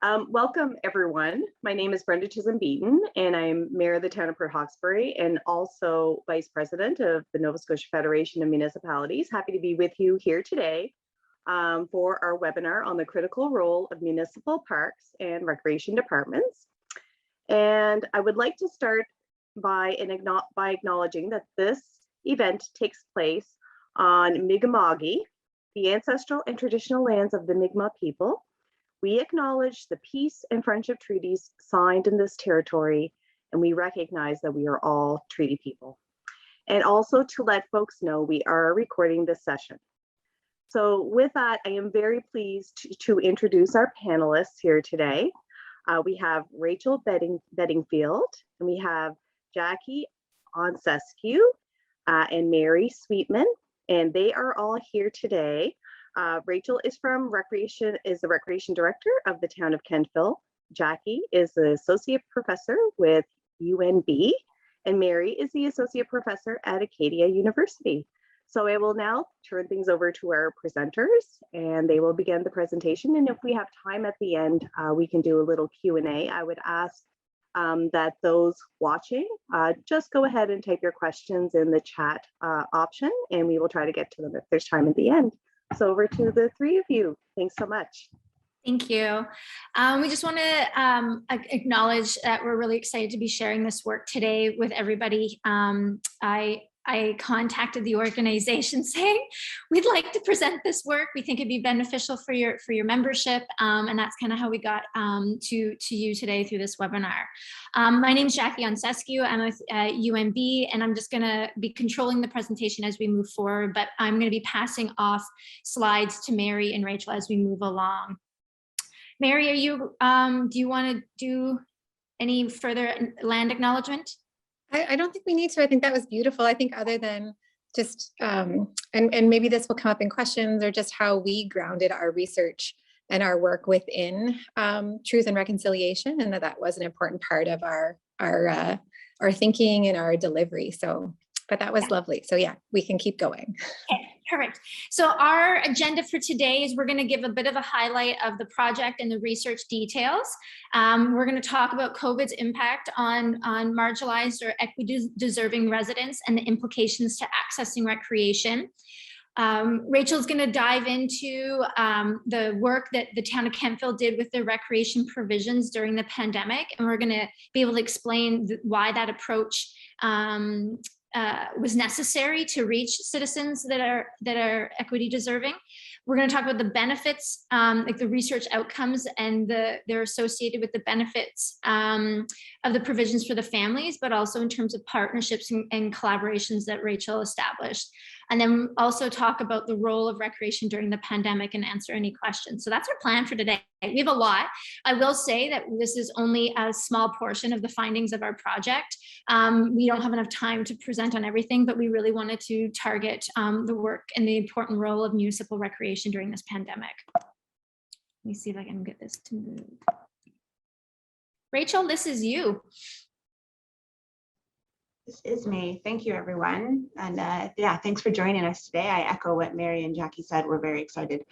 Welcome, everyone. My name is Brenda Chisholm-Beaton, and I'm Mayor of the Town of Port Hawkesbury and also Vice President of the Nova Scotia Federation of Municipalities. Happy to be with you here today for our webinar on the critical role of municipal parks and recreation departments. And I would like to start by acknowledging that this event takes place on Mi'kma'ki, the ancestral and traditional lands of the Mi'kmaq people. We acknowledge the peace and friendship treaties signed in this territory, and we recognize that we are all treaty people. And also to let folks know, we are recording this session. So with that, I am very pleased to introduce our panelists here today. We have Rachel Bedingfield, and we have Jackie Onsescu and Mary Sweetman, and they are all here today. Rachel is the Recreation Director of the Town of Kentville. Jackie is the Associate Professor with UNB, and Mary is the Associate Professor at Acadia University. So I will now turn things over to our presenters, and they will begin the presentation. And if we have time at the end, we can do a little Q&A. I would ask that those watching just go ahead and type your questions in the chat option, and we will try to get to them if there's time at the end. So over to the three of you. Thanks so much. Thank you. We just want to acknowledge that we're really excited to be sharing this work today with everybody. I contacted the organization saying, we'd like to present this work. We think it'd be beneficial for your membership. And that's kind of how we got to you today through this webinar. My name is Jackie Onsescu. I'm with UNB, and I'm just going to be controlling the presentation as we move forward, but I'm going to be passing off slides to Mary and Rachel as we move along. Mary, do you want to do any further land acknowledgement? I don't think we need to. I think that was beautiful. I think other than just, and maybe this will come up in questions, or just how we grounded our research and our work within truth and reconciliation, and that was an important part of our thinking and our delivery. So, but that was lovely. So yeah, we can keep going. Okay, perfect. So our agenda for today is we're going to give a bit of a highlight of the project and the research details. We're going to talk about COVID's impact on marginalized or equity-deserving residents and the implications to accessing recreation. Rachel's going to dive into the work that the Town of Kentville did with their recreation provisions during the pandemic, and we're going to be able to explain why that approach was necessary to reach citizens that are equity deserving. We're going to talk about the benefits, like the research outcomes, and they're associated with the benefits of the provisions for the families, but also in terms of partnerships and collaborations that Rachel established. And then also talk about the role of recreation during the pandemic and answer any questions. So that's our plan for today. We have a lot. I will say that this is only a small portion of the findings of our project. We don't have enough time to present on everything, but we really wanted to target the work and the important role of municipal recreation during this pandemic. Let me see if I can get this to move. Rachel, this is you. This is me. Thank you, everyone. And yeah, thanks for joining us today. I echo what Mary and Jackie said. We're very excited.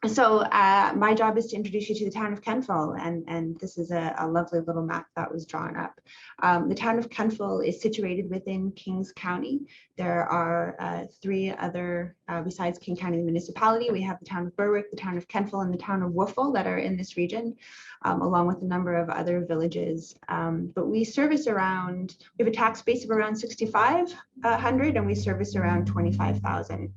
So my job is to introduce you to the Town of Kentville, and this is a lovely little map that was drawn up. The Town of Kentville is situated within Kings County. There are three other, besides King County Municipality, we have the Town of Berwick, the Town of Kentville, and the Town of Woofle that are in this region, along with a number of other villages. But we service around, we have a tax base of around 6,500, and we service around 25,000.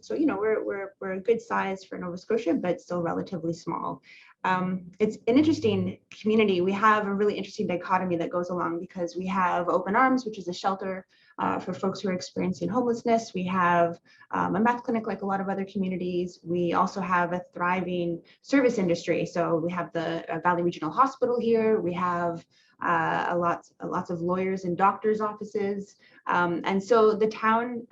So, you know, we're a good size for Nova Scotia, but still relatively small. It's an interesting community. We have a really interesting dichotomy that goes along, because we have Open Arms, which is a shelter for folks who are experiencing homelessness. We have a meth clinic like a lot of other communities. We also have a thriving service industry. So we have the Valley Regional Hospital here. We have lots of lawyers and doctors' offices. And so the town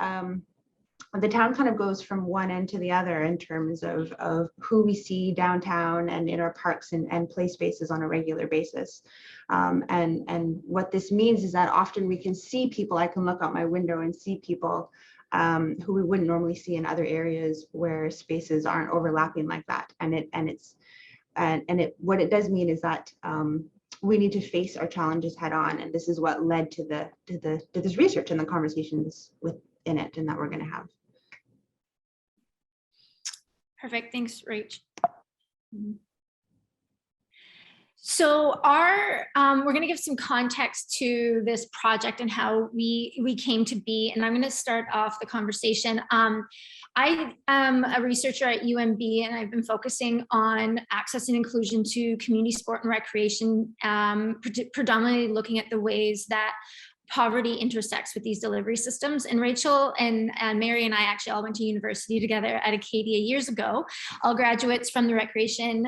kind of goes from one end to the other in terms of who we see downtown and in our parks and play spaces on a regular basis. And what this means is that often we can see people. I can look out my window and see people who we wouldn't normally see in other areas where spaces aren't overlapping like that. And it's what it does mean is that we need to face our challenges head on, and this is what led to this research and the conversations within it, and that we're going to have. Perfect. Thanks, Rach. So we're going to give some context to this project and how we came to be. And I'm going to start off the conversation. I am a researcher at UMB, and I've been focusing on access and inclusion to community sport and recreation, predominantly looking at the ways that poverty intersects with these delivery systems. And Rachel and Mary and I actually all went to university together at Acadia years ago, all graduates from the recreation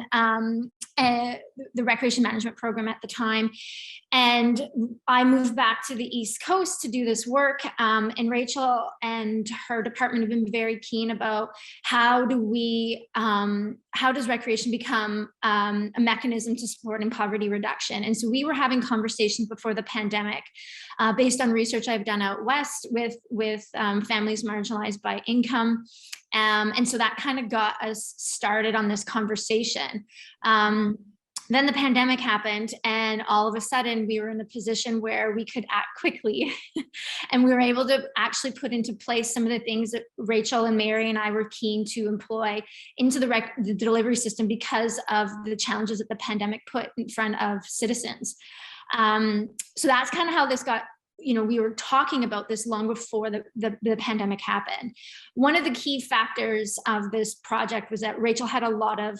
management program at the time. And I moved back to the East Coast to do this work. And Rachel and her department have been very keen about how does recreation become a mechanism to supporting poverty reduction. And so we were having conversations before the pandemic based on research I've done out west with families marginalized by income. And so that kind of got us started on this conversation. Then the pandemic happened, and all of a sudden we were in a position where we could act quickly. And we were able to actually put into place some of the things that Rachel and Mary and I were keen to employ into the delivery system because of the challenges that the pandemic put in front of citizens. So that's kind of how this got, we were talking about this long before the pandemic happened. One of the key factors of this project was that Rachel had a lot of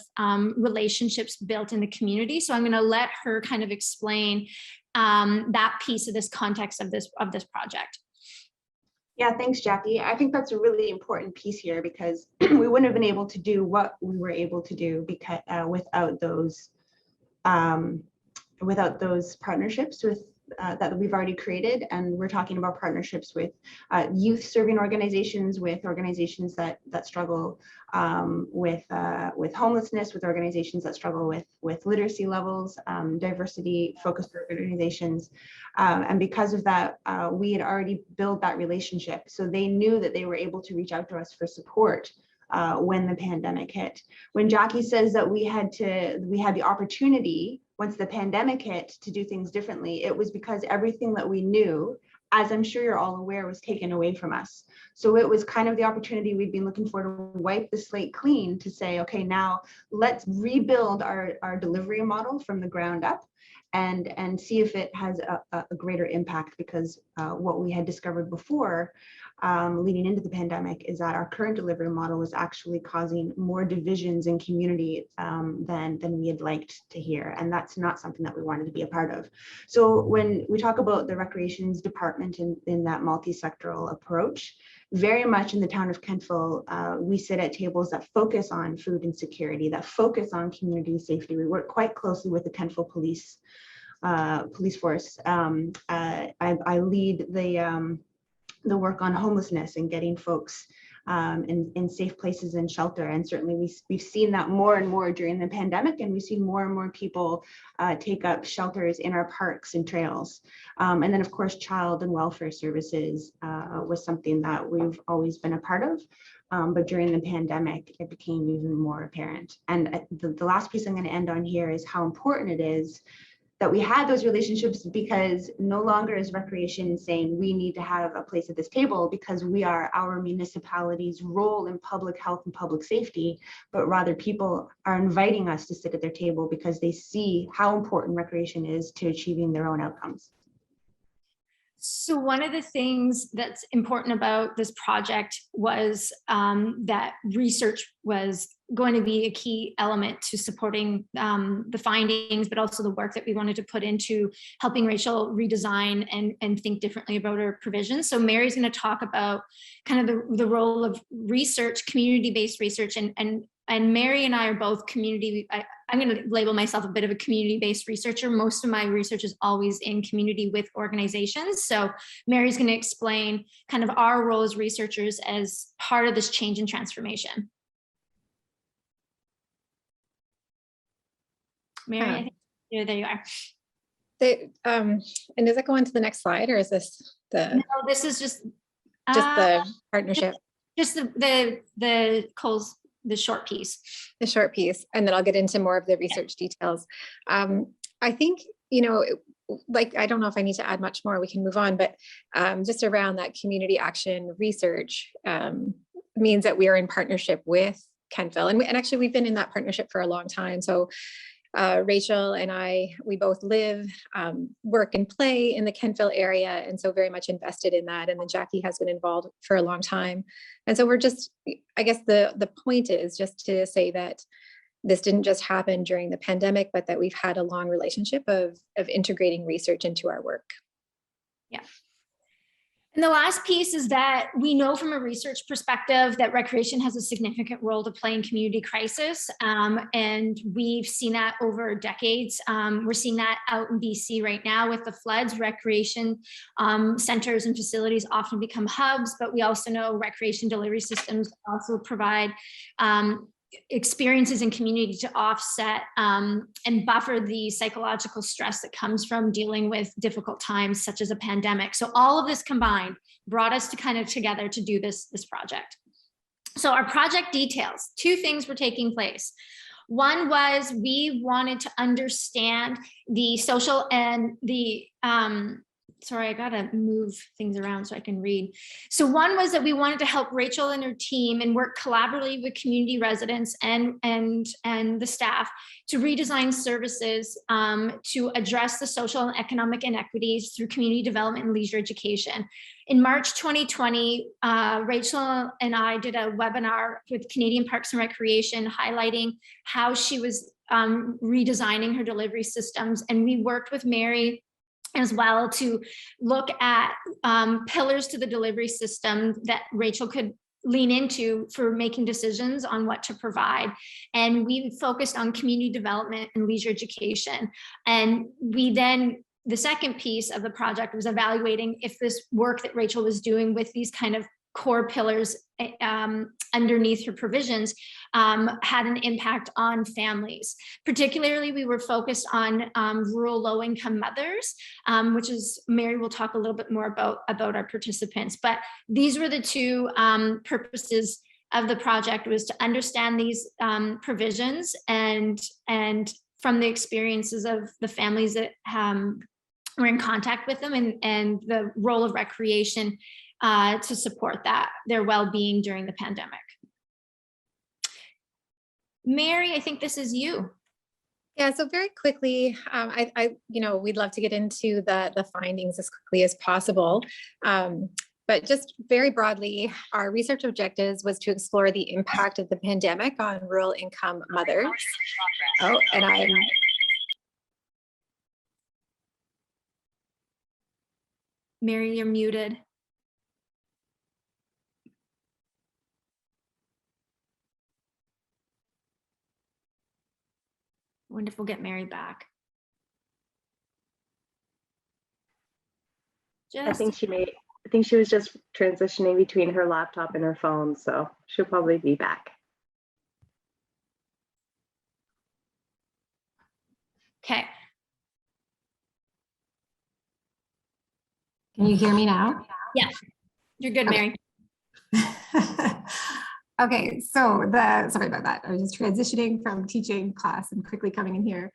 relationships built in the community. So I'm going to let her kind of explain that piece of this context of this project. Yeah, thanks, Jackie. I think that's a really important piece here, because we wouldn't have been able to do what we were able to do because without those partnerships that we've already created. And we're talking about partnerships with youth serving organizations, with organizations that struggle with homelessness, with organizations that struggle with literacy levels, diversity focused organizations. And because of that, we had already built that relationship. So they knew that they were able to reach out to us for support when the pandemic hit. When Jackie says that we had the opportunity once the pandemic hit to do things differently, it was because everything that we knew, as I'm sure you're all aware, was taken away from us. So it was kind of the opportunity we'd been looking for to wipe the slate clean, to say, okay, now let's rebuild our delivery model from the ground up and see if it has a greater impact, because what we had discovered before leading into the pandemic is that our current delivery model is actually causing more divisions in community than we had liked to hear. And that's not something that we wanted to be a part of. So when we talk about the recreations department in that multi-sectoral approach, very much in the town of Kentville, we sit at tables that focus on food insecurity, that focus on community safety. We work quite closely with the Kentville police force. I lead the work on homelessness and getting folks in safe places and shelter. And certainly we've seen that more and more during the pandemic, and we've seen more and more people take up shelters in our parks and trails. And then of course, child and welfare services was something that we've always been a part of. But during the pandemic, it became even more apparent. And the last piece I'm going to end on here is how important it is that we had those relationships, because no longer is recreation saying we need to have a place at this table because we are our municipality's role in public health and public safety, but rather people are inviting us to sit at their table because they see how important recreation is to achieving their own outcomes. So one of the things that's important about this project was that research was going to be a key element to supporting the findings, but also the work that we wanted to put into helping Rachel redesign and think differently about her provisions. So Mary's going to talk about kind of the role of research, community-based research, and Mary and I are both community. I'm going to label myself a bit of a community-based researcher. Most of my research is always in community with organizations. So Mary's going to explain kind of our role as researchers as part of this change and transformation. Mary, I think there you are. And does it go on to the next slide, or is this No, this is just the partnership? Just the Coles the short piece. The short piece, and then I'll get into more of the research details. I think, like, I don't know if I need to add much more, we can move on, but just around that community action research means that we are in partnership with Kentville. And actually we've been in that partnership for a long time. So Rachel and I, we both live, work and play in the Kentville area. And so very much invested in that. And then Jackie has been involved for a long time. And so we're just, I guess the point is just to say that this didn't just happen during the pandemic, but that we've had a long relationship of integrating research into our work. Yeah. And the last piece is that we know from a research perspective that recreation has a significant role to play in community crisis. And we've seen that over decades. We're seeing that out in BC right now with the floods. Recreation centers and facilities often become hubs, but we also know recreation delivery systems also provide experiences in community to offset and buffer the psychological stress that comes from dealing with difficult times such as a pandemic. So all of this combined brought us to kind of together to do this project. So our project details, two things were taking place. One was we wanted to understand the social and the sorry, I gotta move things around so I can read. So one was that we wanted to help Rachel and her team and work collaboratively with community residents and the staff to redesign services to address the social and economic inequities through community development and leisure education. In March 2020, Rachel and I did a webinar with Canadian Parks and Recreation highlighting how she was redesigning her delivery systems. And we worked with Mary as well to look at pillars to the delivery system that Rachel could lean into for making decisions on what to provide. And we focused on community development and leisure education. And we then, the second piece of the project was evaluating if this work that Rachel was doing with these kind of core pillars underneath her provisions had an impact on families. Particularly, we were focused on rural low-income mothers, which is, Mary will talk a little bit more about our participants. But these were the two purposes of the project, was to understand these provisions and from the experiences of the families that were in contact with them, and the role of recreation to support their well-being during the pandemic. Mary, I think this is you. Yeah, so very quickly, we'd love to get into the findings as quickly as possible. But just very broadly, our research objectives was to explore the impact of the pandemic on rural income mothers. Oh, and I'm... Mary, you're muted. I wonder if we'll get Mary back. I think she was just transitioning between her laptop and her phone, so she'll probably be back. Okay. Can you hear me now? Yeah, you're good, Mary. Okay, so sorry about that. I was just transitioning from teaching class and quickly coming in here.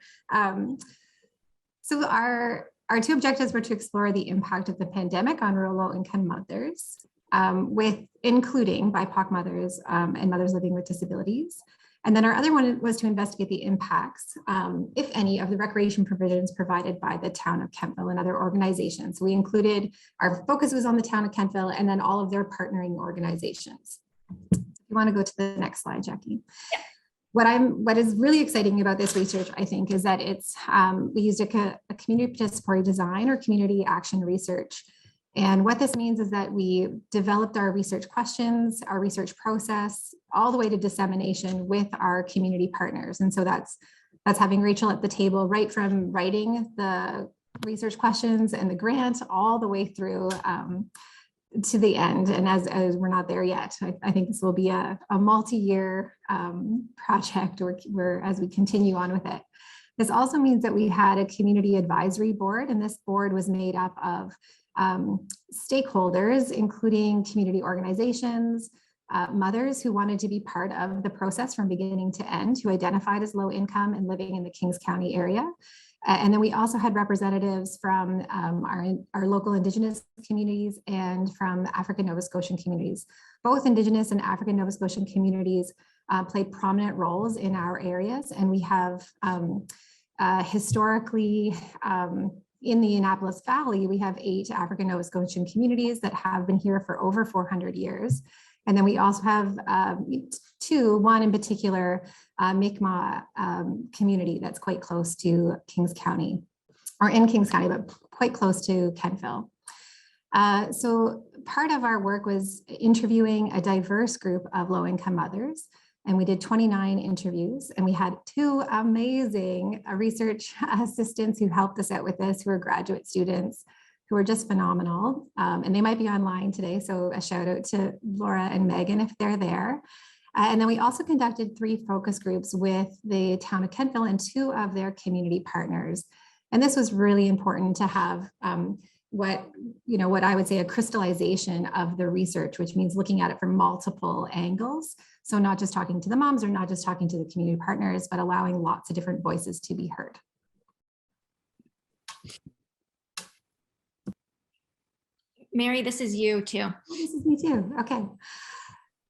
So our two objectives were to explore the impact of the pandemic on rural low-income mothers, with including BIPOC mothers and mothers living with disabilities. And then our other one was to investigate the impacts, if any, of the recreation provisions provided by the Town of Kentville and other organizations. We included, our focus was on the Town of Kentville and then all of their partnering organizations. You want to go to the next slide, Jackie? Yeah. What is really exciting about this research, I think, is that we used a community participatory design or community action research. And what this means is that we developed our research questions, our research process, all the way to dissemination with our community partners. And so that's having Rachel at the table, right from writing the research questions and the grant all the way through to the end. And as we're not there yet, I think this will be a multi-year project as we continue on with it. This also means that we had a community advisory board, and this board was made up of stakeholders, including community organizations, mothers who wanted to be part of the process from beginning to end, who identified as low income and living in the Kings County area. And then we also had representatives from our local Indigenous communities and from African Nova Scotian communities. Both Indigenous and African Nova Scotian communities play prominent roles in our areas. And we have historically, in the Annapolis Valley, we have 8 African Nova Scotian communities that have been here for over 400 years. And then we also have 2, one in particular, Mi'kmaq community that's quite close to Kings County, or in Kings County, but quite close to Kentville. So part of our work was interviewing a diverse group of low-income mothers, and we did 29 interviews, and we had 2 amazing research assistants who helped us out with this, who are graduate students, who are just phenomenal. And they might be online today, so a shout out to Laura and Megan if they're there. And then we also conducted 3 focus groups with the Town of Kentville and 2 of their community partners. And this was really important to have what I would say a crystallization of the research, which means looking at it from multiple angles. So not just talking to the moms or not just talking to the community partners, but allowing lots of different voices to be heard. Mary, this is you too. This is me too. Okay.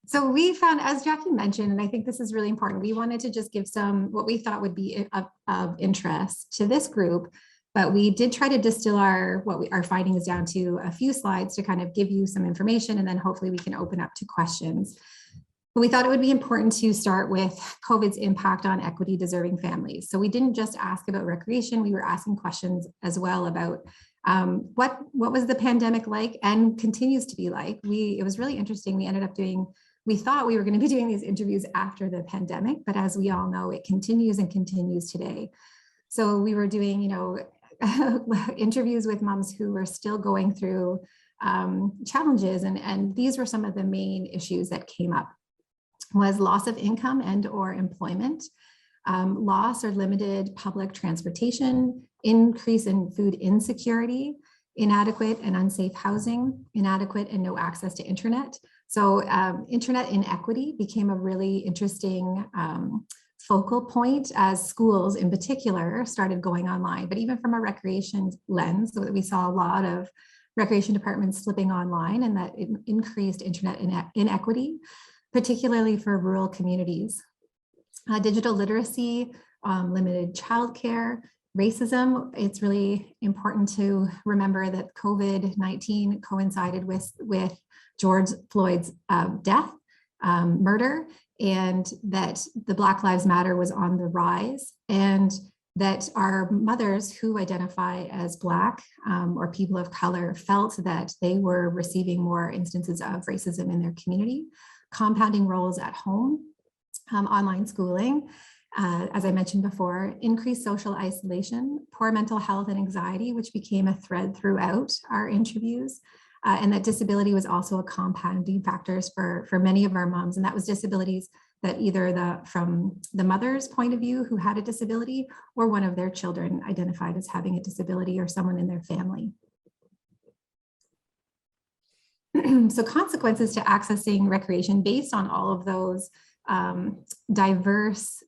So we found, as Jackie mentioned, and I think this is really important, we wanted to just give some what we thought would be of interest to this group, but we did try to distill our findings down to a few slides to kind of give you some information, and then hopefully we can open up to questions. But we thought it would be important to start with COVID's impact on equity deserving families. So we didn't just ask about recreation, we were asking questions as well about what was the pandemic like and continues to be like. It was really interesting. We thought we were going to be doing these interviews after the pandemic, but as we all know, it continues and continues today. So we were doing, interviews with moms who were still going through challenges, and these were some of the main issues that came up. Was loss of income and or employment, loss or limited public transportation, increase in food insecurity, inadequate and unsafe housing, inadequate and no access to internet. So internet inequity became a really interesting focal point as schools in particular started going online, but even from a recreation lens, so that we saw a lot of recreation departments slipping online, and that it increased internet inequity, particularly for rural communities. Digital literacy, limited childcare, racism. It's really important to remember that COVID-19 coincided with George Floyd's death, murder, and that the Black Lives Matter was on the rise, and that our mothers who identify as Black or people of color felt that they were receiving more instances of racism in their community, compounding roles at home, online schooling, as I mentioned before, increased social isolation, poor mental health and anxiety, which became a thread throughout our interviews, and that disability was also a compounding factors for many of our moms, and that was disabilities that either from the mother's point of view who had a disability, or one of their children identified as having a disability, or someone in their family. So consequences to accessing recreation based on all of those diverse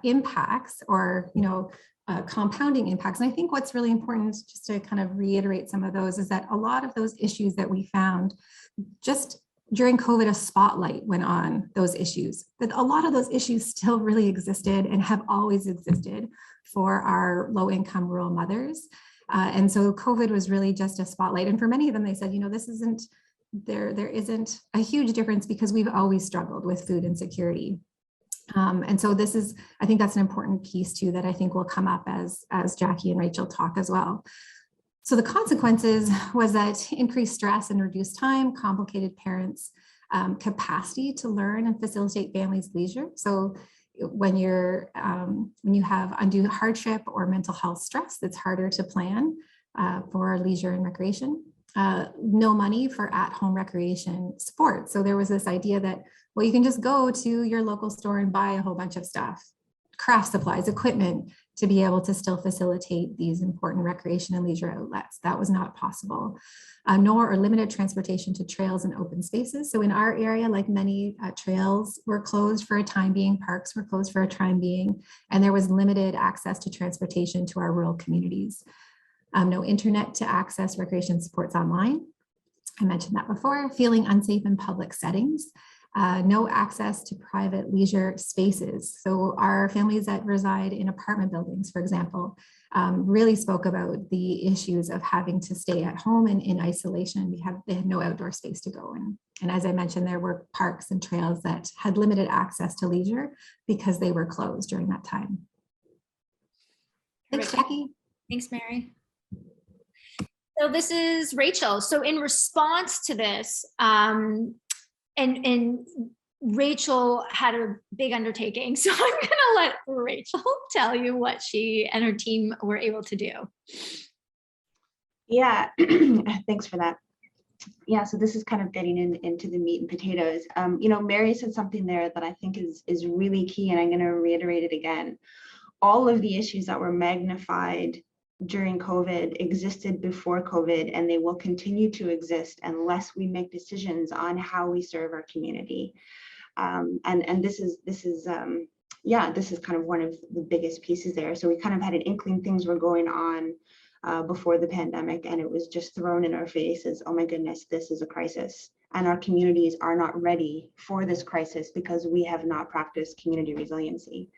impacts, or compounding impacts. And I think what's really important, just to kind of reiterate some of those, is that a lot of those issues that we found, just during COVID, a spotlight went on those issues, that a lot of those issues still really existed and have always existed for our low-income rural mothers. And so COVID was really just a spotlight. And for many of them, they said, this isn't, there isn't a huge difference because we've always struggled with food insecurity. And so this is, I think that's an important piece too, that I think will come up as Jackie and Rachel talk as well. So the consequences was that increased stress and reduced time, complicated parents' capacity to learn and facilitate families' leisure. So when you have undue hardship or mental health stress, it's harder to plan for leisure and recreation. No money for at-home recreation support. So there was this idea that, well, you can just go to your local store and buy a whole bunch of stuff, craft supplies, equipment, to be able to still facilitate these important recreation and leisure outlets. That was not possible. Nor or limited transportation to trails and open spaces. So in our area, like many trails were closed for a time being, parks were closed for a time being, and there was limited access to transportation to our rural communities. No internet to access recreation supports online. I mentioned that before. Feeling unsafe in public settings. No access to private leisure spaces. So our families that reside in apartment buildings, for example, really spoke about the issues of having to stay at home and in isolation. They had no outdoor space to go in. And as I mentioned, there were parks and trails that had limited access to leisure because they were closed during that time. Thanks, Jackie. Thanks, Mary. So this is Rachel. So in response to this, and Rachel had a big undertaking. So I'm going to let Rachel tell you what she and her team were able to do. Yeah, thanks for that. Yeah, so this is kind of getting into the meat and potatoes. You know, Mary said something there that I think is really key, and I'm going to reiterate it again. All of the issues that were magnified during COVID existed before COVID, and they will continue to exist unless we make decisions on how we serve our community. And this is kind of one of the biggest pieces there. So we kind of had an inkling things were going on before the pandemic, and it was just thrown in our faces. Oh my goodness, this is a crisis. And our communities are not ready for this crisis because we have not practiced community resiliency.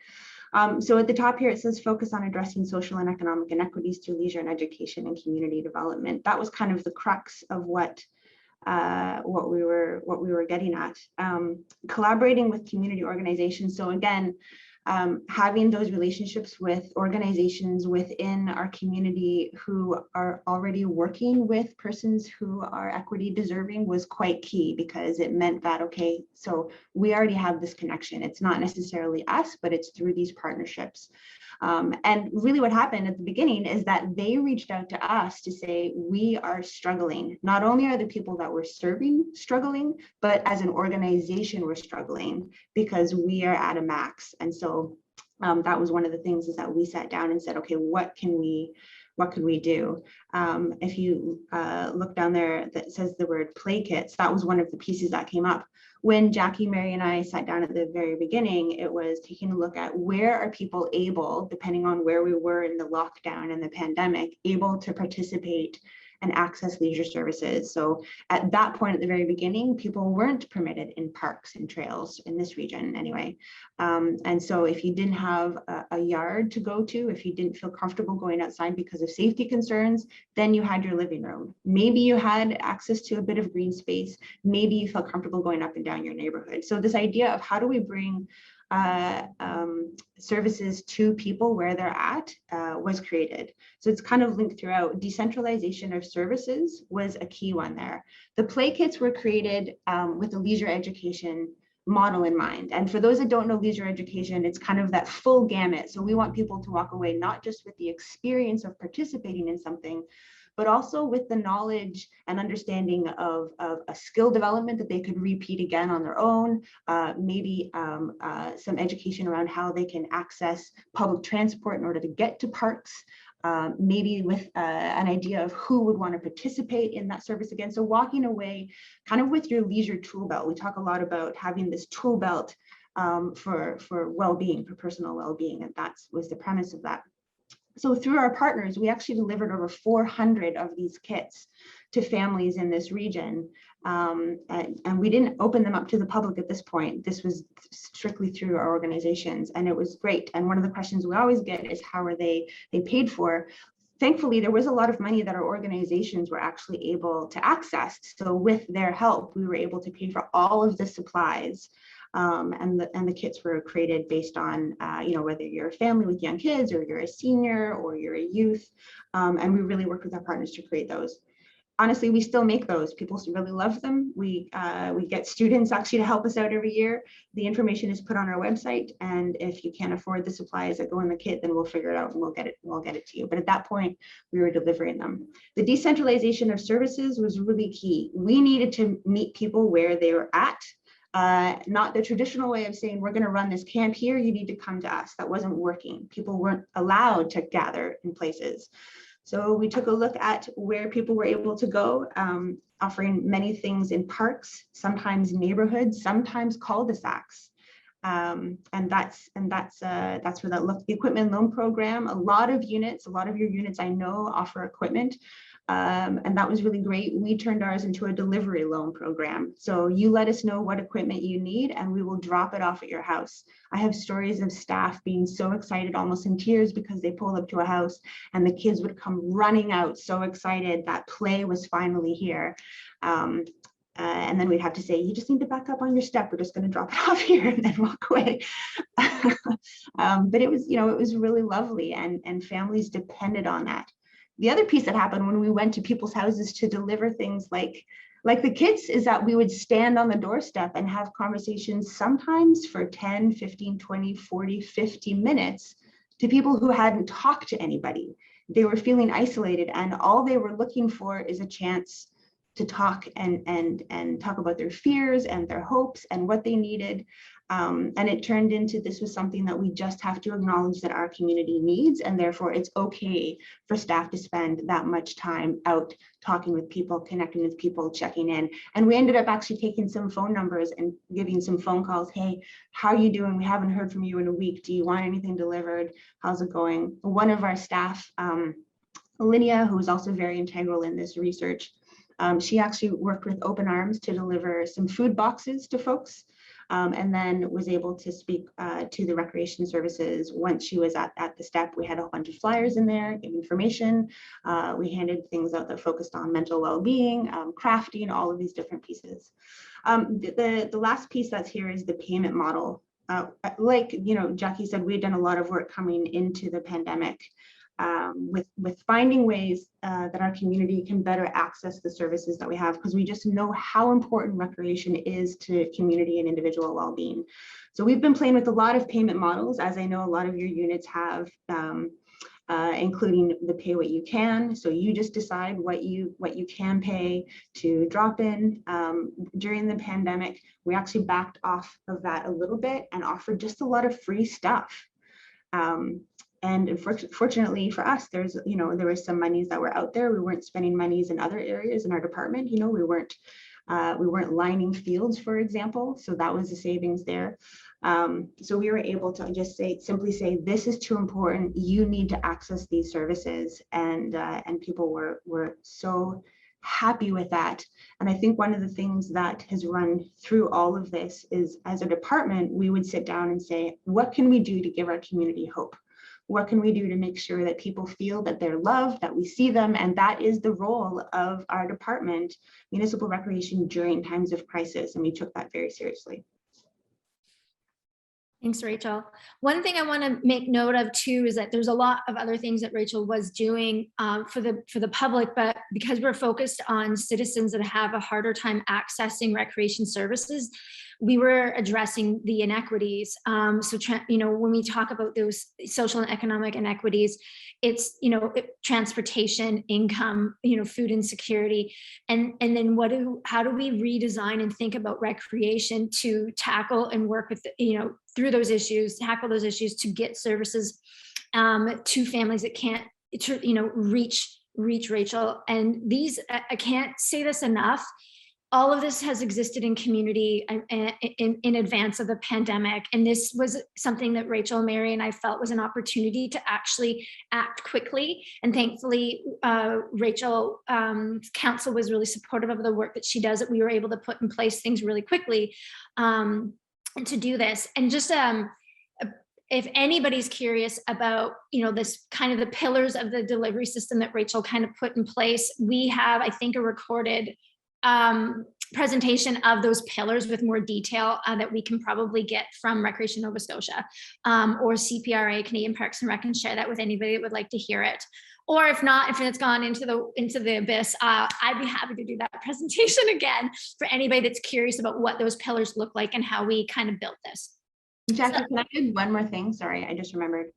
So at the top here, it says focus on addressing social and economic inequities through leisure and education and community development. That was kind of the crux of what we were getting at. Collaborating with community organizations. So again, having those relationships with organizations within our community who are already working with persons who are equity deserving was quite key, because it meant that, okay, so we already have this connection. It's not necessarily us, but it's through these partnerships. And really what happened at the beginning is that they reached out to us to say, we are struggling. Not only are the people that we're serving struggling, but as an organization, we're struggling because we are at a max. And so that was one of the things, is that we sat down and said, okay, what could we do? If you look down there that says the word play kits, that was one of the pieces that came up. When Jackie, Mary, and I sat down at the very beginning, it was taking a look at where are people able, depending on where we were in the lockdown and the pandemic, able to participate and access leisure services. So at that point at the very beginning, people weren't permitted in parks and trails in this region anyway. And so if you didn't have a yard to go to, if you didn't feel comfortable going outside because of safety concerns, then you had your living room. Maybe you had access to a bit of green space. Maybe you felt comfortable going up and down your neighborhood. So this idea of how do we bring services to people where they're at was created. So it's kind of linked throughout. Decentralization of services was a key one there. The play kits were created with a leisure education model in mind. And for those that don't know leisure education, it's kind of that full gamut. So we want people to walk away not just with the experience of participating in something, but also with the knowledge and understanding of a skill development that they could repeat again on their own, maybe some education around how they can access public transport in order to get to parks, maybe with an idea of who would want to participate in that service again. So walking away kind of with your leisure tool belt. We talk a lot about having this tool belt for well-being, for personal well-being, and that was the premise of that. So through our partners, we actually delivered over 400 of these kits to families in this region. And we didn't open them up to the public at this point. This was strictly through our organizations, and it was great. And one of the questions we always get is how are they paid for? Thankfully, there was a lot of money that our organizations were actually able to access. So with their help, we were able to pay for all of the supplies. And the kits were created based on, whether you're a family with young kids or you're a senior or you're a youth. And we really worked with our partners to create those. Honestly, we still make those. People really love them. We get students actually to help us out every year. The information is put on our website, and if you can't afford the supplies that go in the kit, then we'll figure it out and we'll get it to you. But at that point, we were delivering them. The decentralization of services was really key. We needed to meet people where they were at. Not the traditional way of saying, we're going to run this camp here, you need to come to us. That wasn't working. People weren't allowed to gather in places. So we took a look at where people were able to go, offering many things in parks, sometimes neighborhoods, sometimes cul-de-sacs. And that's where that look, the equipment loan program, a lot of your units I know offer equipment. And that was really great. We turned ours into a delivery loan program. So you let us know what equipment you need and we will drop it off at your house. I have stories of staff being so excited, almost in tears, because they pulled up to a house and the kids would come running out, so excited that play was finally here. And then we'd have to say, you just need to back up on your step. We're just going to drop it off here and then walk away. But it was, it was really lovely, and families depended on that. The other piece that happened when we went to people's houses to deliver things like the kids is that we would stand on the doorstep and have conversations, sometimes for 10, 15, 20, 40, 50 minutes, to people who hadn't talked to anybody. They were feeling isolated, and all they were looking for is a chance to talk and talk about their fears and their hopes and what they needed. And it turned into, this was something that we just have to acknowledge that our community needs, and therefore it's okay for staff to spend that much time out talking with people, connecting with people, checking in. And we ended up actually taking some phone numbers and giving some phone calls. Hey, how are you doing? We haven't heard from you in a week. Do you want anything delivered? How's it going? One of our staff, Linnea, who is also very integral in this research, she actually worked with Open Arms to deliver some food boxes to folks, and then was able to speak to the recreation services once she was at the step. We had a bunch of flyers in there, give information. We handed things out that focused on mental well-being, crafting, all of these different pieces. The last piece that's here is the payment model. Like Jackie said, we had done a lot of work coming into the pandemic. With finding ways that our community can better access the services that we have, because we just know how important recreation is to community and individual well-being. So we've been playing with a lot of payment models, as I know a lot of your units have, including the pay what you can. So you just decide what you can pay to drop in. During the pandemic, we actually backed off of that a little bit and offered just a lot of free stuff. And fortunately for us, there were some monies that were out there. We weren't spending monies in other areas in our department. We weren't lining fields, for example. So that was the savings there. So we were able to just simply say, this is too important. You need to access these services, and people were so happy with that. And I think one of the things that has run through all of this is, as a department, we would sit down and say, what can we do to give our community hope? What can we do to make sure that people feel that they're loved, that we see them? And that is the role of our department, municipal recreation, during times of crisis. And we took that very seriously. Thanks, Rachel. One thing I want to make note of too is that there's a lot of other things that Rachel was doing for the public, but because we're focused on citizens that have a harder time accessing recreation services, we were addressing the inequities. When we talk about those social and economic inequities, it's transportation, income, food insecurity, and then how do we redesign and think about recreation to tackle and work with through those issues, tackle those issues to get services to families that can't reach Rachel. And these, I can't say this enough, all of this has existed in community in advance of the pandemic. And this was something that Rachel, Mary, and I felt was an opportunity to actually act quickly. And thankfully, Rachel council was really supportive of the work that she does, that we were able to put in place things really quickly and to do this. And just if anybody's curious about, this kind of the pillars of the delivery system that Rachel kind of put in place, we have, I think, a recorded presentation of those pillars with more detail that we can probably get from Recreation Nova Scotia or CPRA, Canadian Parks and Rec, and share that with anybody that would like to hear it. Or if not, if it's gone into the abyss, I'd be happy to do that presentation again for anybody that's curious about what those pillars look like and how we kind of built this. Jackie, can I add one more thing? Sorry, I just remembered.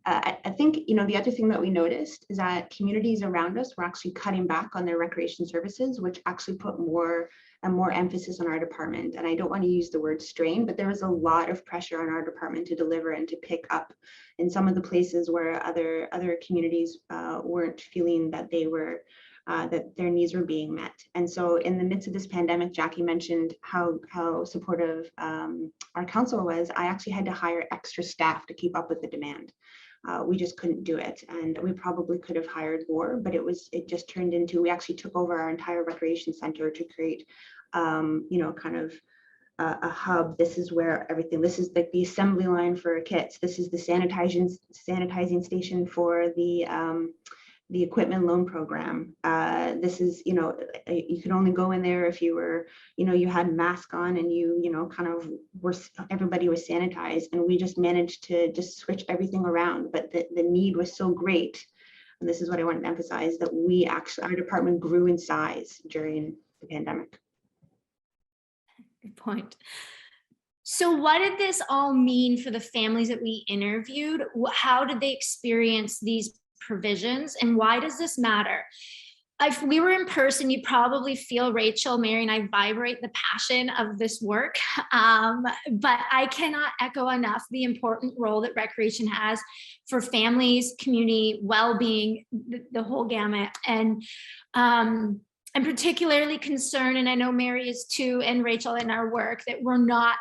I think, the other thing that we noticed is that communities around us were actually cutting back on their recreation services, which actually put more more emphasis on our department. And I don't want to use the word strain, but there was a lot of pressure on our department to deliver and to pick up in some of the places where other communities weren't feeling that they were that their needs were being met. And so in the midst of this pandemic, Jackie mentioned how supportive our council was. I actually had to hire extra staff to keep up with the demand. We just couldn't do it, and we probably could have hired more, but it just turned into, we actually took over our entire recreation center to create kind of a hub. This is where everything, this is like the assembly line for kits, this is the sanitizing station for the equipment loan program. This is, you could only go in there if you were, you had mask on and kind of everybody was sanitized, and we just managed to just switch everything around. But the need was so great, and this is what I wanted to emphasize, that our department grew in size during the pandemic. Good point. So what did this all mean for the families that we interviewed? How did they experience these provisions, and why does this matter? If we were in person, you probably feel, Rachel, Mary, and I vibrate the passion of this work, but I cannot echo enough the important role that recreation has for families, community, well-being, the whole gamut. And I'm particularly concerned, and I know Mary is too, and Rachel, in our work, that we're not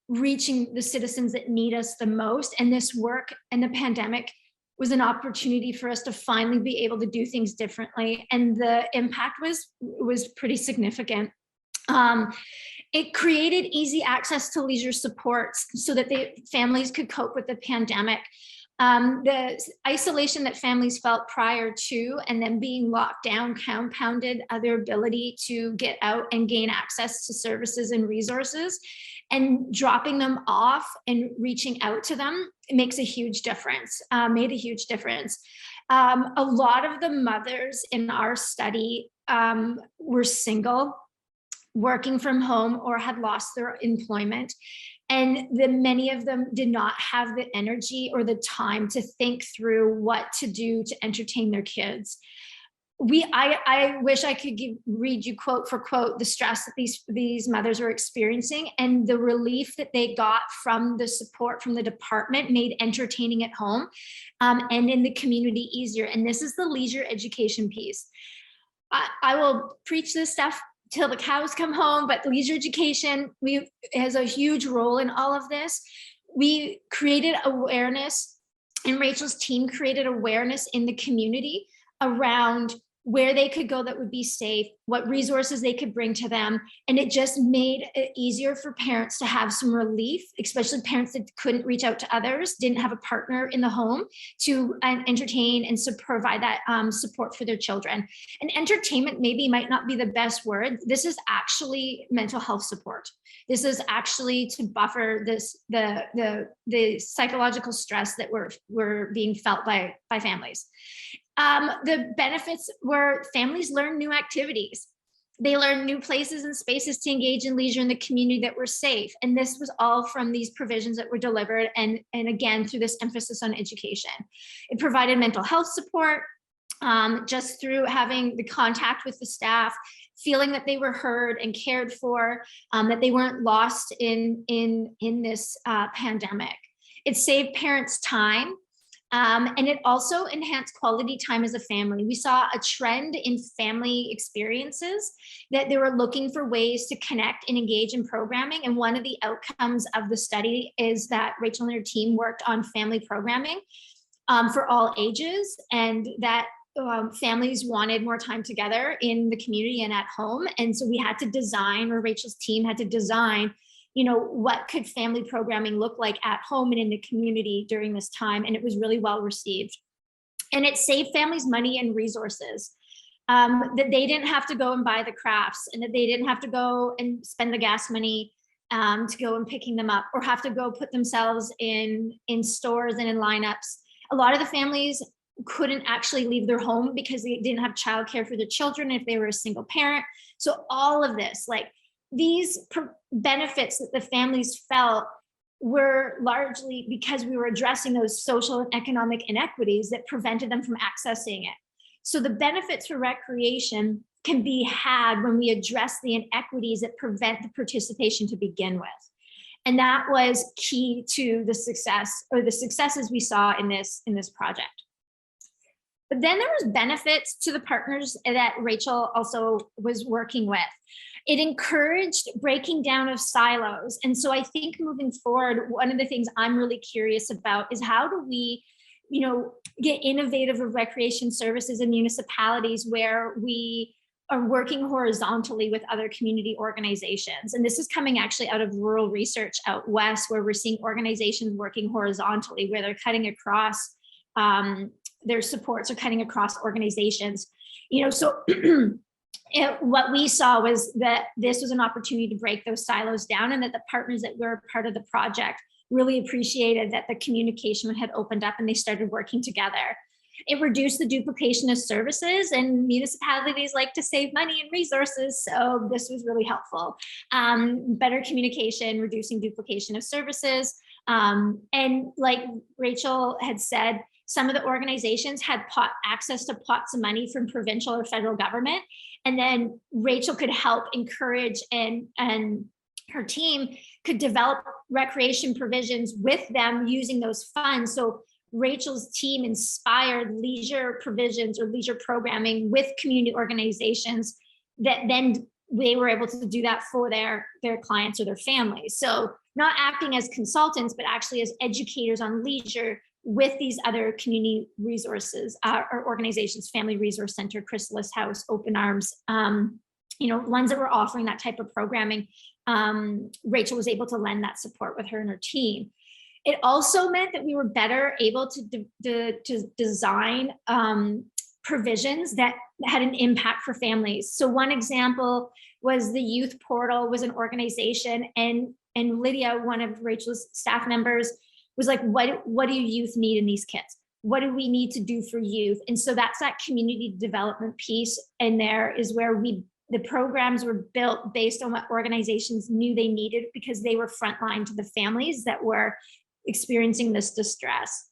reaching the citizens that need us the most. And this work and the pandemic was an opportunity for us to finally be able to do things differently. And the impact was pretty significant. It created easy access to leisure supports so that the families could cope with the pandemic. The isolation that families felt prior to and then being locked down compounded their ability to get out and gain access to services and resources. And dropping them off and reaching out to them makes a huge difference, made a huge difference. A lot of the mothers in our study were single, working from home, or had lost their employment. And many of them did not have the energy or the time to think through what to do to entertain their kids. I wish I could read you quote for quote the stress that these mothers were experiencing, and the relief that they got from the support from the department made entertaining at home and in the community easier. And this is the leisure education piece. I will preach this stuff till the cows come home, but leisure education has a huge role in all of this. We created awareness, and Rachel's team created awareness in the community around where they could go that would be safe, what resources they could bring to them. And it just made it easier for parents to have some relief, especially parents that couldn't reach out to others, didn't have a partner in the home to entertain and provide that support for their children. And entertainment maybe might not be the best word. This is actually mental health support. This is actually to buffer the psychological stress that were being felt by families. The benefits were families learn new activities. They learn new places and spaces to engage in leisure in the community that were safe. And this was all from these provisions that were delivered. And again, through this emphasis on education. It provided mental health support just through having the contact with the staff, feeling that they were heard and cared for, that they weren't lost in this pandemic. It saved parents time. And it also enhanced quality time as a family. We saw a trend in family experiences that they were looking for ways to connect and engage in programming. And one of the outcomes of the study is that Rachel and her team worked on family programming for all ages, and that families wanted more time together in the community and at home. And so we had to design, or Rachel's team had to design, what could family programming look like at home and in the community during this time? And it was really well received. And it saved families money and resources, that they didn't have to go and buy the crafts, and that they didn't have to go and spend the gas money to go and picking them up, or have to go put themselves in stores and in lineups. A lot of the families couldn't actually leave their home because they didn't have childcare for their children if they were a single parent. So all of this, these benefits that the families felt were largely because we were addressing those social and economic inequities that prevented them from accessing it. So the benefits for recreation can be had when we address the inequities that prevent the participation to begin with. And that was key to the success, or the successes we saw in this project. But then there was benefits to the partners that Rachel also was working with. It encouraged breaking down of silos. And so I think moving forward, one of the things I'm really curious about is how do we, get innovative with recreation services in municipalities where we are working horizontally with other community organizations. And this is coming actually out of rural research out west, where we're seeing organizations working horizontally, where they're cutting across, their supports are cutting across organizations. So what we saw was that this was an opportunity to break those silos down, and that the partners that were part of the project really appreciated that the communication had opened up and they started working together. It reduced the duplication of services, and municipalities like to save money and resources, so this was really helpful. Better communication, reducing duplication of services. And like Rachel had said, some of the organizations had access to pots of money from provincial or federal government. And then Rachel could help encourage, and her team could develop recreation provisions with them using those funds. So Rachel's team inspired leisure provisions or leisure programming with community organizations that then they were able to do that for their clients or their families. So not acting as consultants, but actually as educators on leisure with these other community resources or organizations, Family Resource Center, Chrysalis House, Open Arms, ones that were offering that type of programming. Rachel was able to lend that support with her and her team. It also meant that we were better able to design provisions that had an impact for families. So one example was the Youth Portal was an organization, and Lydia, one of Rachel's staff members, was like, what do youth need in these kids? What do we need to do for youth? And so that's that community development piece. And there is where the programs were built based on what organizations knew they needed, because they were frontline to the families that were experiencing this distress.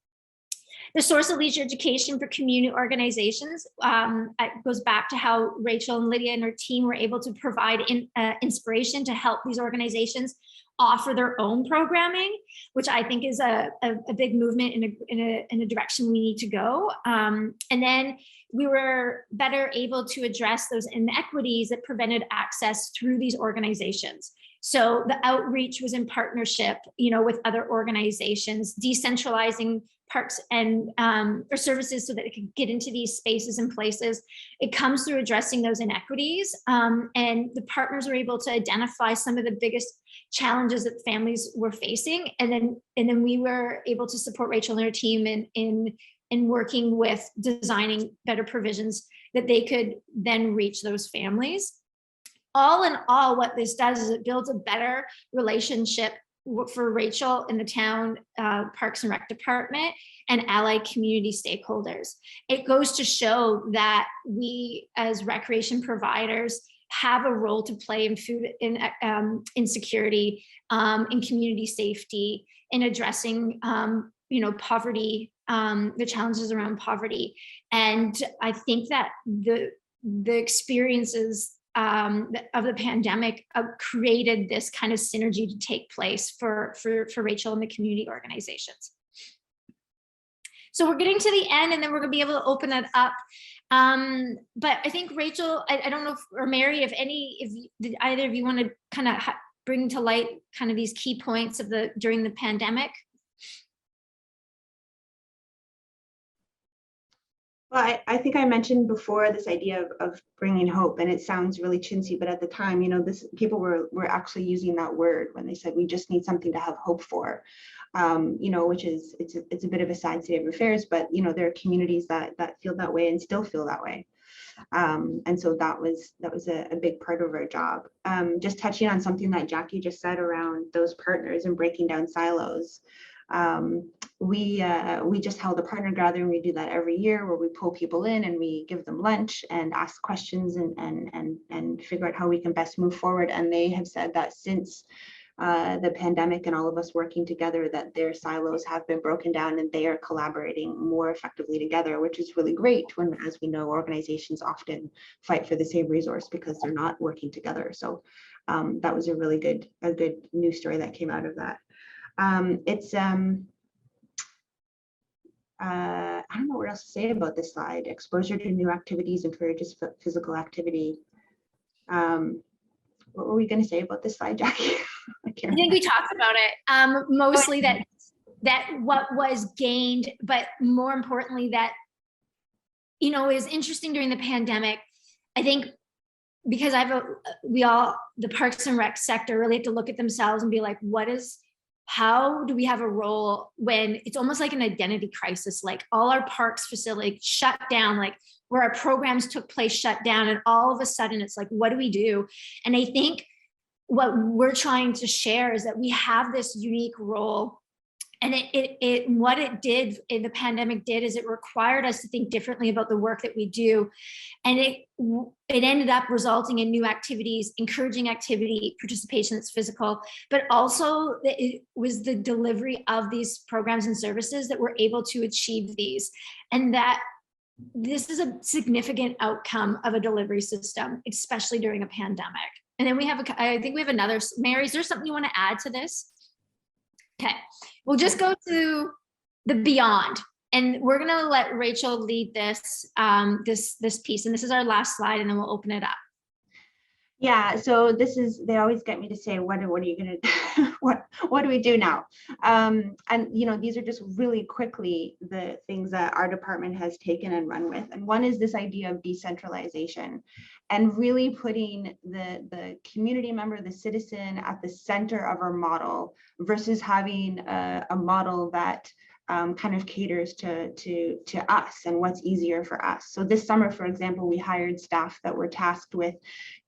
The source of leisure education for community organizations it goes back to how Rachel and Lydia and her team were able to provide inspiration to help these organizations offer their own programming, which I think is a big movement in a direction we need to go. And then we were better able to address those inequities that prevented access through these organizations. So the outreach was in partnership, with other organizations, decentralizing parks and or services so that it could get into these spaces and places. It comes through addressing those inequities, and the partners were able to identify some of the biggest challenges that families were facing, and then we were able to support Rachel and her team in working with designing better provisions that they could then reach those families. All in all, what this does is it builds a better relationship for Rachel in the town Parks and Rec department and allied community stakeholders. It goes to show that we as recreation providers have a role to play in food insecurity, in community safety, in addressing poverty, the challenges around poverty. And I think that the experiences of the pandemic created this kind of synergy to take place for Rachel and the community organizations. So we're getting to the end, and then we're gonna be able to open it up. But I think Rachel, I don't know, or Mary, if either of you want to kind of bring to light kind of these key points of during the pandemic. Well, I think I mentioned before this idea of bringing hope, and it sounds really chintzy, but at the time, people were actually using that word when they said we just need something to have hope for, which is it's a bit of a sad state of affairs, but there are communities that feel that way and still feel that way, and so that was a big part of our job. Just touching on something that Jackie just said around those partners and breaking down silos. We just held a partner gathering. We do that every year, where we pull people in and we give them lunch and ask questions and figure out how we can best move forward. And they have said that since the pandemic and all of us working together, that their silos have been broken down and they are collaborating more effectively together, which is really great when, as we know, organizations often fight for the same resource because they're not working together. So that was a really good news story that came out of that. I don't know what else to say about this slide. Exposure to new activities encourages physical activity. What were we going to say about this slide, Jackie? I think we talked about it. Mostly that what was gained, but more importantly that, you know, it was interesting during the pandemic. I think because the Parks and Rec sector really have to look at themselves and be like, how do we have a role when it's almost like an identity crisis, like all our parks facilities shut down, like where our programs took place shut down, and all of a sudden it's like, what do we do? And I think what we're trying to share is that we have this unique role, and what it did in the pandemic is it required us to think differently about the work that we do, and it ended up resulting in new activities, encouraging activity, participation that's physical, but also it was the delivery of these programs and services that were able to achieve these, and that this is a significant outcome of a delivery system, especially during a pandemic. And then I think we have another. Mary, is there something you want to add to this? Okay, we'll just go to the beyond, and we're going to let Rachel lead this this piece, and this is our last slide, and then we'll open it up. Yeah, so they always get me to say, what are you going to do? what do we do now? And you know, these are just really quickly the things that our department has taken and run with. And one is this idea of decentralization, and really putting the community member, the citizen, at the center of our model, versus having a model that kind of caters to us and what's easier for us. So this summer, for example, we hired staff that were tasked with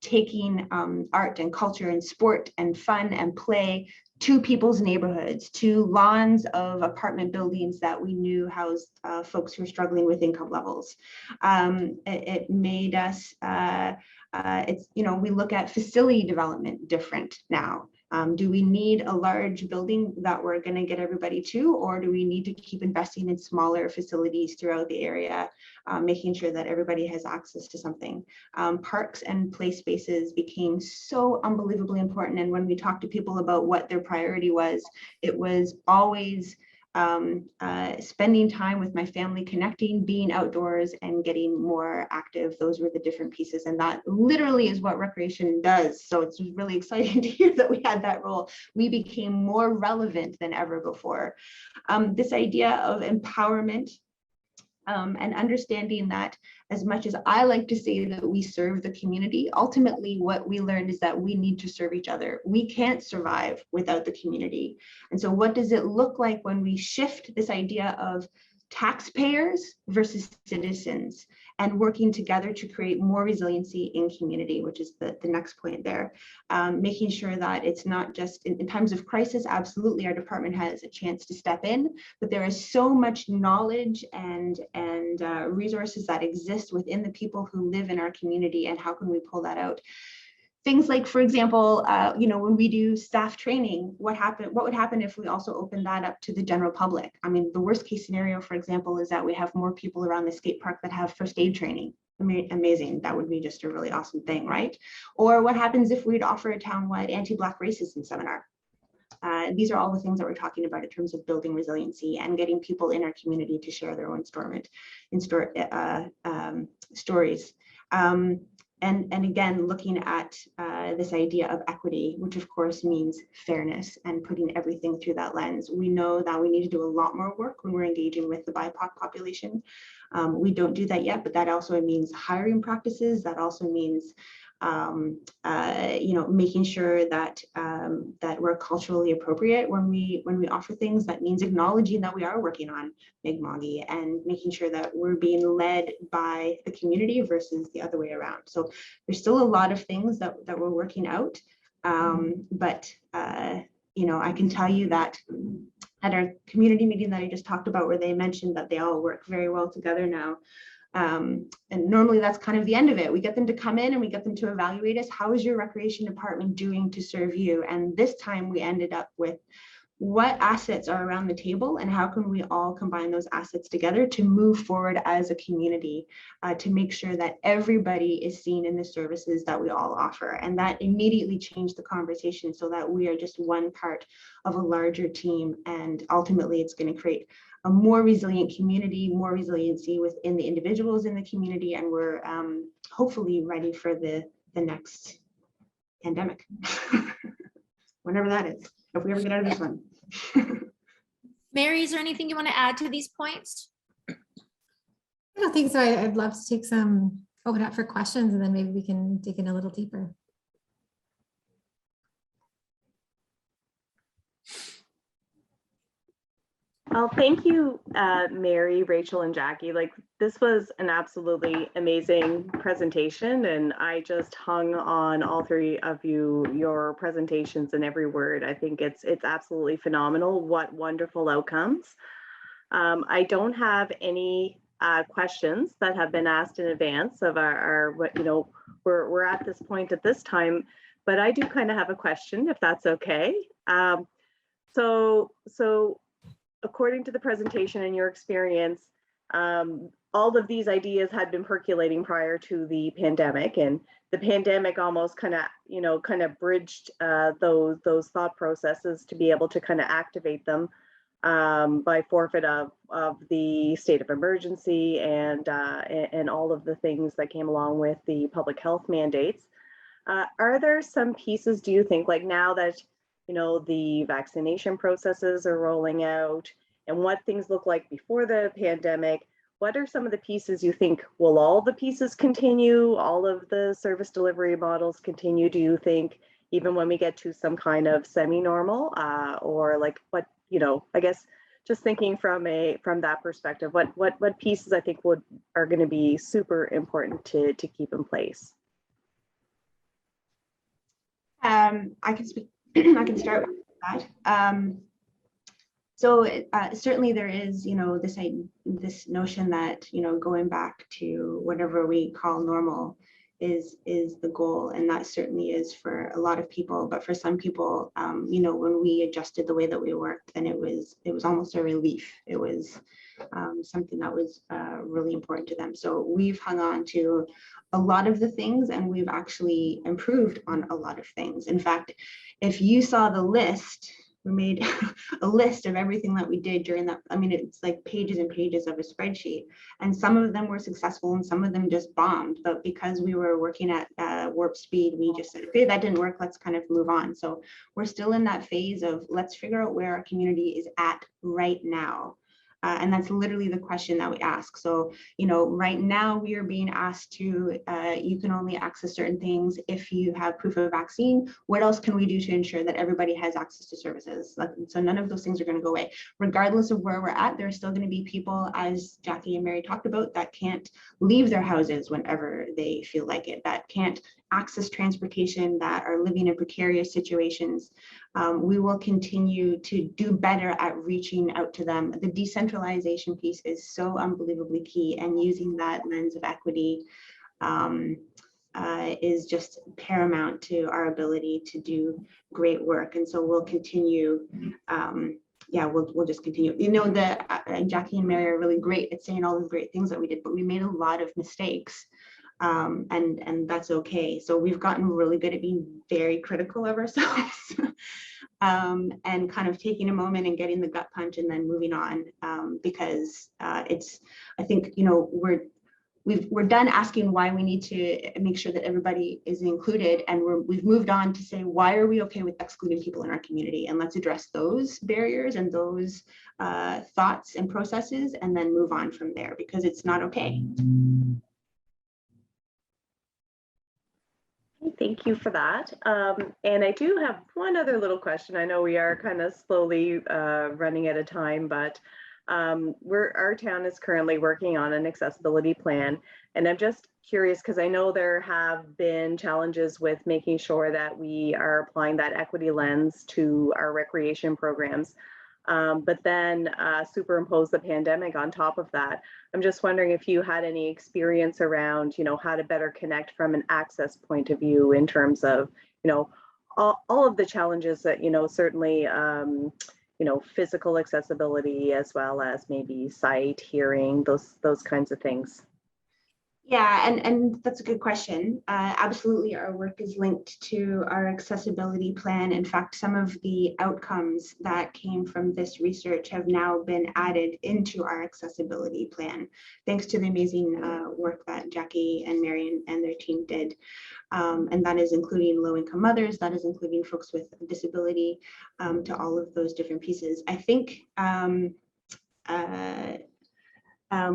taking art and culture and sport and fun and play to people's neighborhoods, to lawns of apartment buildings that we knew housed folks who are struggling with income levels. It made us, we look at facility development different now. Do we need a large building that we're going to get everybody to, or do we need to keep investing in smaller facilities throughout the area, making sure that everybody has access to something? Parks and play spaces became so unbelievably important. And when we talked to people about what their priority was, it was always spending time with my family, connecting, being outdoors, and getting more active. Those were the different pieces, and that literally is what recreation does. So it's really exciting to hear that we had that role. We became more relevant than ever before. This idea of empowerment, and understanding that as much as I like to say that we serve the community, ultimately what we learned is that we need to serve each other. We can't survive without the community. And so what does it look like when we shift this idea of taxpayers versus citizens and working together to create more resiliency in community, which is the next point there. Making sure that it's not just in times of crisis, absolutely our department has a chance to step in, but there is so much knowledge and resources that exist within the people who live in our community, and how can we pull that out? Things like, for example, when we do staff training, what would happen if we also open that up to the general public? I mean, the worst case scenario, for example, is that we have more people around the skate park that have first aid training. Amazing. That would be just a really awesome thing, right? Or what happens if we'd offer a town-wide anti-Black racism seminar? These are all the things that we're talking about in terms of building resiliency and getting people in our community to share their own stories. And again, looking at this idea of equity, which of course means fairness, and putting everything through that lens. We know that we need to do a lot more work when we're engaging with the BIPOC population. We don't do that yet, but that also means hiring practices. That also means making sure that that we're culturally appropriate when we offer things. That means acknowledging that we are working on Mi'kmaq and making sure that we're being led by the community versus the other way around. So there's still a lot of things that we're working out, but I can tell you that at our community meeting that I just talked about, where they mentioned that they all work very well together now, And normally that's kind of the end of it. We get them to come in and we get them to evaluate us. How is your recreation department doing to serve you? And this time we ended up with what assets are around the table and how can we all combine those assets together to move forward as a community, to make sure that everybody is seen in the services that we all offer. And that immediately changed the conversation so that we are just one part of a larger team. And ultimately it's going to create a more resilient community, more resiliency within the individuals in the community. And we're hopefully ready for the next pandemic, whenever that is, if we ever get out of this one. Mary, is there anything you want to add to these points? I don't think so. I'd love to take open up for questions, and then maybe we can dig in a little deeper. Well, thank you, Mary, Rachel, and Jackie. Like, this was an absolutely amazing presentation, and I just hung on all three of your presentations and every word. I think it's absolutely phenomenal. What wonderful outcomes. I don't have any questions that have been asked in advance of our we're at this point at this time, but I do kind of have a question, if that's okay. So according to the presentation and your experience, all of these ideas had been percolating prior to the pandemic, and the pandemic almost kind of bridged those thought processes to be able to kind of activate them by forfeit of the state of emergency and all of the things that came along with the public health mandates. Are there some pieces, do you think, like now that the vaccination processes are rolling out and what things look like before the pandemic, what are some of the pieces you think, will all the pieces continue? All of the service delivery models continue, do you think, even when we get to some kind of semi-normal, or like what, I guess just thinking from that perspective, what pieces I think are going to be super important to keep in place? I can speak. I can start with that. So certainly there is, this notion that, going back to whatever we call normal is the goal. And that certainly is for a lot of people. But for some people, when we adjusted the way that we worked, then it was almost a relief. It was something that was really important to them. So we've hung on to a lot of the things, and we've actually improved on a lot of things. In fact, if you saw the list, we made a list of everything that we did during that. I mean, it's like pages and pages of a spreadsheet, and some of them were successful and some of them just bombed. But because we were working at warp speed, we just said, okay, that didn't work, let's kind of move on. So we're still in that phase of let's figure out where our community is at right now. And that's literally the question that we ask. So, right now we are being asked to, you can only access certain things if you have proof of vaccine. What else can we do to ensure that everybody has access to services? So none of those things are going to go away. Regardless of where we're at, there are still going to be people, as Jackie and Mary talked about, that can't leave their houses whenever they feel like it, that can't access transportation, that are living in precarious situations. We will continue to do better at reaching out to them. The decentralization piece is so unbelievably key, and using that lens of equity is just paramount to our ability to do great work. And so we'll continue. We'll just continue. Jackie and Mary are really great at saying all the great things that we did, but we made a lot of mistakes. And that's okay. So we've gotten really good at being very critical of ourselves and kind of taking a moment and getting the gut punch and then moving on, because I think, we're done asking why we need to make sure that everybody is included, and we've moved on to say, why are we okay with excluding people in our community? And let's address those barriers and those thoughts and processes, and then move on from there, because it's not okay. Thank you for that. And I do have one other little question. I know we are kind of slowly running out of time, but our town is currently working on an accessibility plan. And I'm just curious, because I know there have been challenges with making sure that we are applying that equity lens to our recreation programs. but then superimpose the pandemic on top of that. I'm just wondering if you had any experience around, how to better connect from an access point of view in terms of, all of the challenges that, certainly, physical accessibility as well as maybe sight, hearing, those kinds of things. Yeah, and that's a good question. Absolutely, our work is linked to our accessibility plan. In fact, some of the outcomes that came from this research have now been added into our accessibility plan, thanks to the amazing work that Jackie and Marion and their team did. And that is including low-income mothers, that is including folks with disability, to all of those different pieces. I think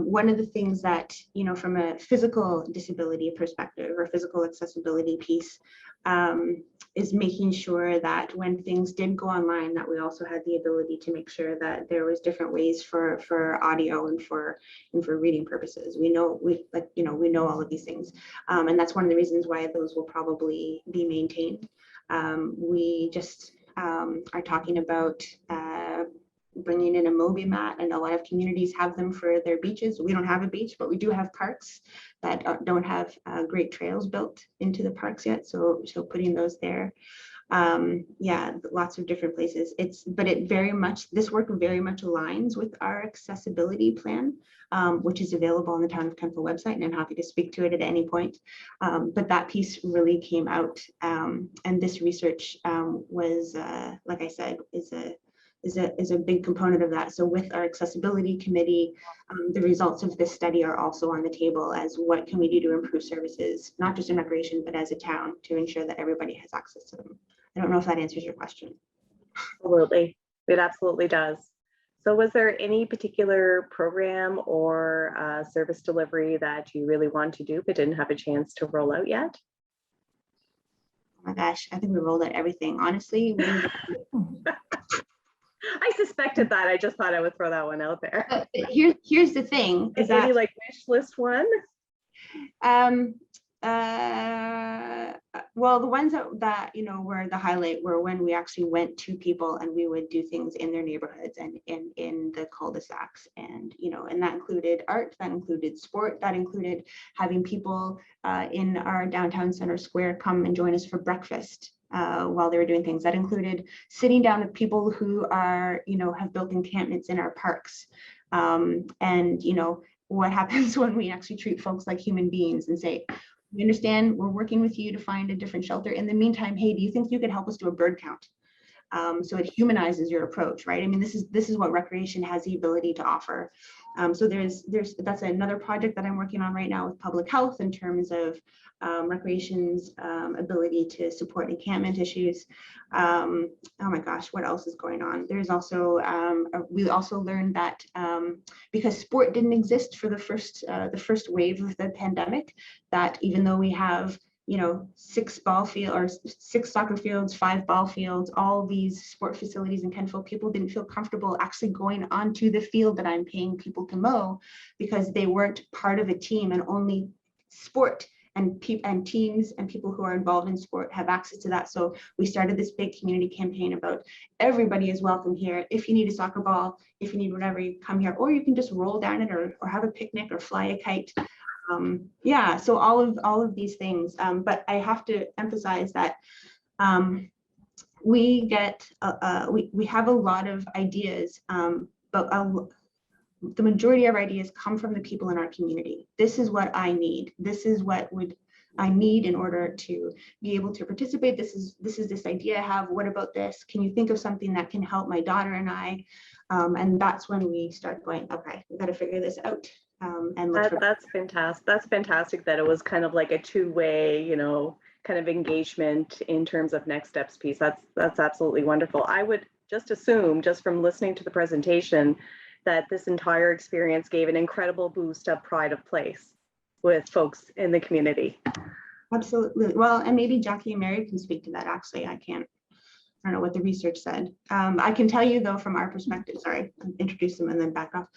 one of the things that, from a physical disability perspective or physical accessibility piece, is making sure that when things did go online, that we also had the ability to make sure that there was different ways for audio and for reading purposes. We know all of these things, and that's one of the reasons why those will probably be maintained. We just are talking about bringing in a Moby mat, and a lot of communities have them for their beaches. We don't have a beach, but we do have parks that don't have great trails built into the parks yet. So putting those there. Yeah, lots of different places. This work very much aligns with our accessibility plan, which is available on the Town of Kentville website, and I'm happy to speak to it at any point. But that piece really came out, and this research was, like I said, is a big component of that. So with our accessibility committee, the results of this study are also on the table as what can we do to improve services, not just in recreation, but as a town, to ensure that everybody has access to them. I don't know if that answers your question. Absolutely, it absolutely does. So was there any particular program or service delivery that you really want to do but didn't have a chance to roll out yet? Oh my gosh, I think we rolled out everything, honestly. I suspected that. I just thought I would throw that one out there. But here's the thing: is that any like wish list one? Well, the ones that were the highlight were when we actually went to people and we would do things in their neighborhoods and in the cul-de-sacs, and and that included art, that included sport, that included having people in our downtown center square come and join us for breakfast. While they were doing things, that included sitting down with people who are, have built encampments in our parks. And what happens when we actually treat folks like human beings and say, we understand, we're working with you to find a different shelter. In the meantime, hey, do you think you could help us do a bird count? So it humanizes your approach, right? I mean, this is what recreation has the ability to offer. So that's another project that I'm working on right now with public health in terms of recreation's ability to support encampment issues. Oh my gosh, what else is going on? There's also, we also learned that because sport didn't exist for the first wave of the pandemic, that even though we have 6 ball field or 6 soccer fields, 5 ball fields, all these sport facilities in Kentville, people didn't feel comfortable actually going onto the field that I'm paying people to mow because they weren't part of a team, and only sport and teams and people who are involved in sport have access to that. So we started this big community campaign about everybody is welcome here. If you need a soccer ball, if you need whatever, you come here, or you can just roll down it or have a picnic or fly a kite. Yeah, so all of these things, but I have to emphasize that we have a lot of ideas, but the majority of our ideas come from the people in our community. This is what I need. This is what I need in order to be able to participate. This is this idea I have. What about this? Can you think of something that can help my daughter and I? And that's when we start going, okay, we've got to figure this out. And that's fantastic. That's fantastic that it was kind of like a two-way, kind of engagement in terms of next steps piece. That's absolutely wonderful. I would just assume, just from listening to the presentation, that this entire experience gave an incredible boost of pride of place with folks in the community. Absolutely. Well, and maybe Jackie and Mary can speak to that. Actually, I don't know what the research said. I can tell you though, from our perspective, sorry, introduce them and then back off,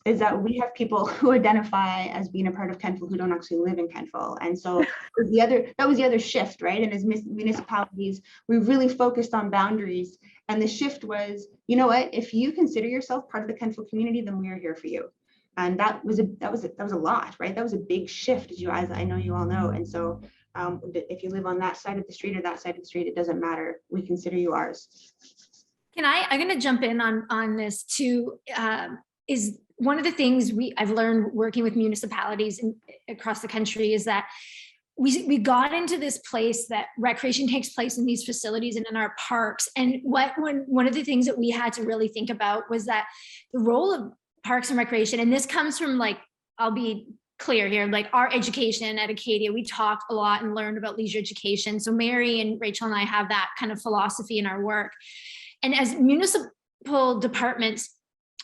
is that we have people who identify as being a part of Kentville who don't actually live in Kentville. And so that was the other shift, right? And as municipalities, we really focused on boundaries And the shift was, you know what, if you consider yourself part of the Kentville community, then we are here for you. And that was a lot, right? That was a big shift, as I know you all know. And so if you live on that side of the street or that side of the street, it doesn't matter. We consider you ours. I'm going to jump in on this too. Is one of the things I've learned working with municipalities across the country is that we got into this place that recreation takes place in these facilities and in our parks. And one of the things that we had to really think about was that the role of parks and recreation, and this comes from, like, I'll be clear here, like our education at Acadia, we talked a lot and learned about leisure education. So Mary and Rachel and I have that kind of philosophy in our work. And as municipal departments,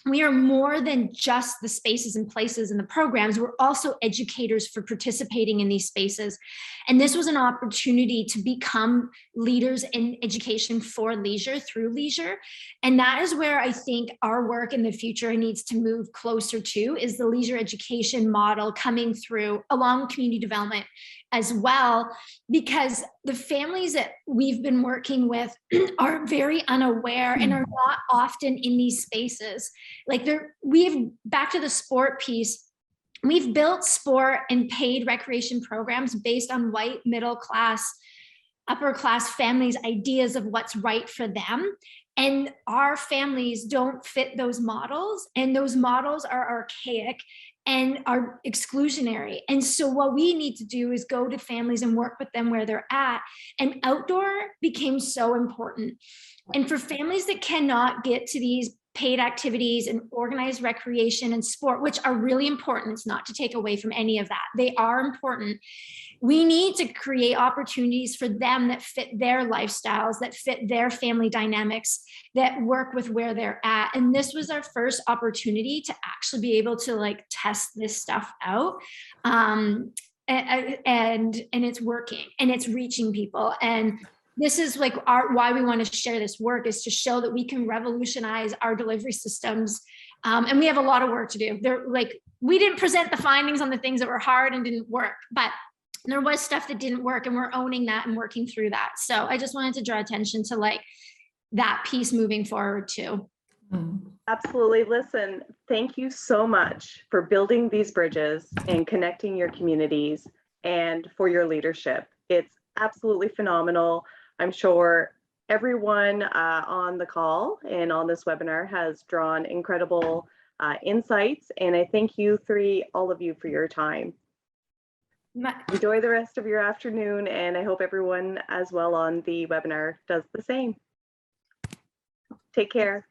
we are more than just the spaces and places and the programs. We're also educators for participating in these spaces. And this was an opportunity to become leaders in education for leisure, through leisure. And that is where I think our work in the future needs to move closer to, is the leisure education model coming through along with community development as well, because the families that we've been working with are very unaware and are not often in these spaces. Like, we've, back to the sport piece, we've built sport and paid recreation programs based on white, middle class, upper class families' ideas of what's right for them. And our families don't fit those models, and those models are archaic and are exclusionary. And so what we need to do is go to families and work with them where they're at. And outdoor became so important. And for families that cannot get to these paid activities and organized recreation and sport, which are really important, it's not to take away from any of that, they are important. We need to create opportunities for them that fit their lifestyles, that fit their family dynamics, that work with where they're at. And this was our first opportunity to actually be able to, like, test this stuff out. And it's working and it's reaching people. And this is like why we want to share this work, is to show that we can revolutionize our delivery systems. And we have a lot of work to do. We didn't present the findings on the things that were hard and didn't work, but there was stuff that didn't work, and we're owning that and working through that. So I just wanted to draw attention to, like, that piece moving forward too. Absolutely. Listen, thank you so much for building these bridges and connecting your communities, and for your leadership. It's absolutely phenomenal. I'm sure everyone on the call and on this webinar has drawn incredible insights. And I thank you all of you, for your time. Enjoy the rest of your afternoon, and I hope everyone as well on the webinar does the same. Take care.